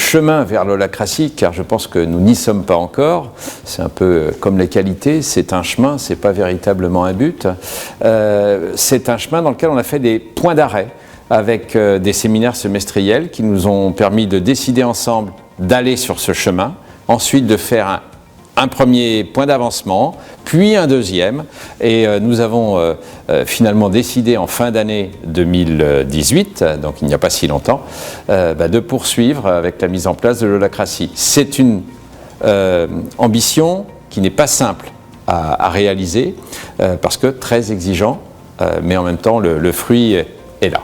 chemin vers l'holacratie, car je pense que nous n'y sommes pas encore. C'est un peu comme les qualités, c'est un chemin, c'est pas véritablement un but. C'est un chemin dans lequel on a fait des points d'arrêt avec des séminaires semestriels qui nous ont permis de décider ensemble d'aller sur ce chemin, ensuite de faire un premier point d'avancement, puis un deuxième, et nous avons finalement décidé en fin d'année 2018, donc il n'y a pas si longtemps, de poursuivre avec la mise en place de l'holacratie. C'est une ambition qui n'est pas simple à réaliser, parce que très exigeant, mais en même temps le fruit est là.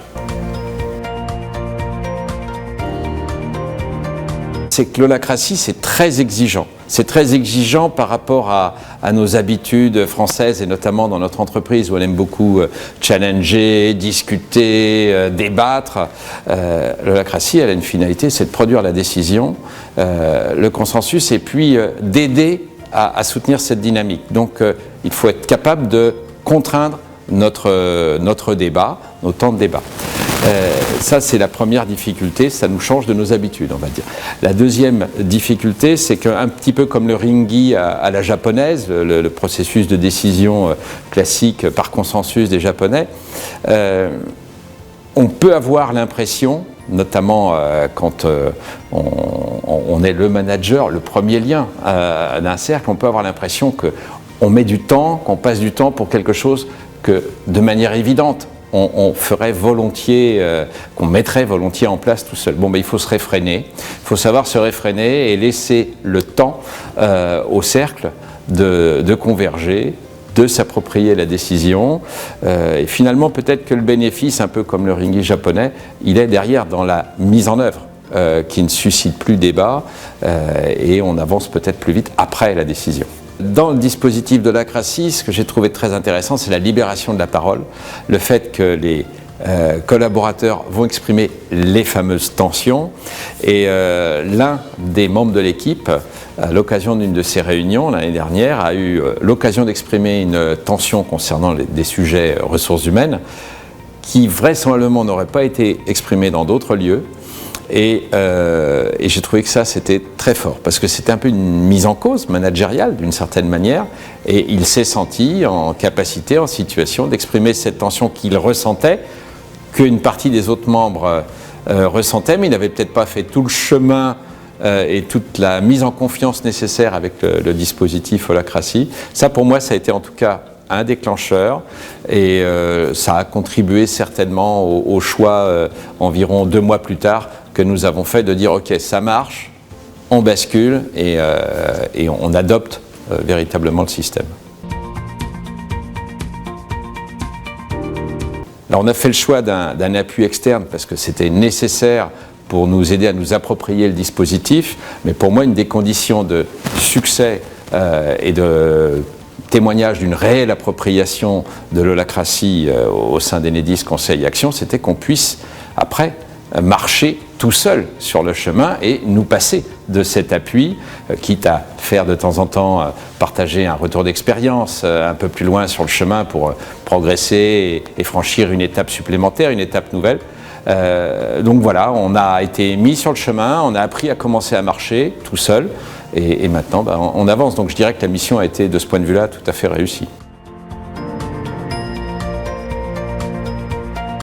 C'est que l'holacratie, c'est très exigeant. C'est très exigeant par rapport à nos habitudes françaises et notamment dans notre entreprise où on aime beaucoup challenger, discuter, débattre. L'holacratie, elle a une finalité, c'est de produire la décision, le consensus et puis d'aider à soutenir cette dynamique. Donc il faut être capable de contraindre notre débat, nos temps de débat. Ça, c'est la première difficulté, ça nous change de nos habitudes, on va dire. La deuxième difficulté, c'est qu'un petit peu comme le ringi à la japonaise, le processus de décision classique par consensus des Japonais, on peut avoir l'impression, notamment quand on est le manager, le premier lien d'un cercle, on peut avoir l'impression qu'on met du temps, qu'on passe du temps pour quelque chose que, de manière évidente, on ferait volontiers, qu'on mettrait volontiers en place tout seul. Bon, il faut se réfréner, il faut savoir se réfréner et laisser le temps au cercle de converger, de s'approprier la décision. Et finalement, peut-être que le bénéfice, un peu comme le ringi japonais, il est derrière dans la mise en œuvre qui ne suscite plus débat et on avance peut-être plus vite après la décision. Dans le dispositif de l'holacratie, ce que j'ai trouvé très intéressant, c'est la libération de la parole, le fait que les collaborateurs vont exprimer les fameuses tensions. Et l'un des membres de l'équipe, à l'occasion d'une de ces réunions l'année dernière, a eu l'occasion d'exprimer une tension concernant des sujets ressources humaines qui vraisemblablement n'aurait pas été exprimée dans d'autres lieux. Et j'ai trouvé que ça, c'était très fort, parce que c'était un peu une mise en cause managériale, d'une certaine manière, et il s'est senti en capacité, en situation d'exprimer cette tension qu'il ressentait, qu'une partie des autres membres ressentaient, mais il n'avait peut-être pas fait tout le chemin et toute la mise en confiance nécessaire avec le dispositif holacratie. Ça, pour moi, ça a été en tout cas un déclencheur et ça a contribué certainement au choix environ 2 mois plus tard que nous avons fait de dire ok, ça marche, on bascule et on adopte véritablement le système. Alors on a fait le choix d'un appui externe parce que c'était nécessaire pour nous aider à nous approprier le dispositif, mais pour moi une des conditions de succès et de témoignage d'une réelle appropriation de l'holacratie au sein d'Enedis Conseil Action, c'était qu'on puisse après marcher tout seul sur le chemin et nous passer de cet appui, quitte à faire de temps en temps partager un retour d'expérience un peu plus loin sur le chemin pour progresser et franchir une étape supplémentaire, une étape nouvelle. Donc voilà, on a été mis sur le chemin, on a appris à commencer à marcher tout seul et maintenant on avance. Donc je dirais que la mission a été de ce point de vue-là tout à fait réussie.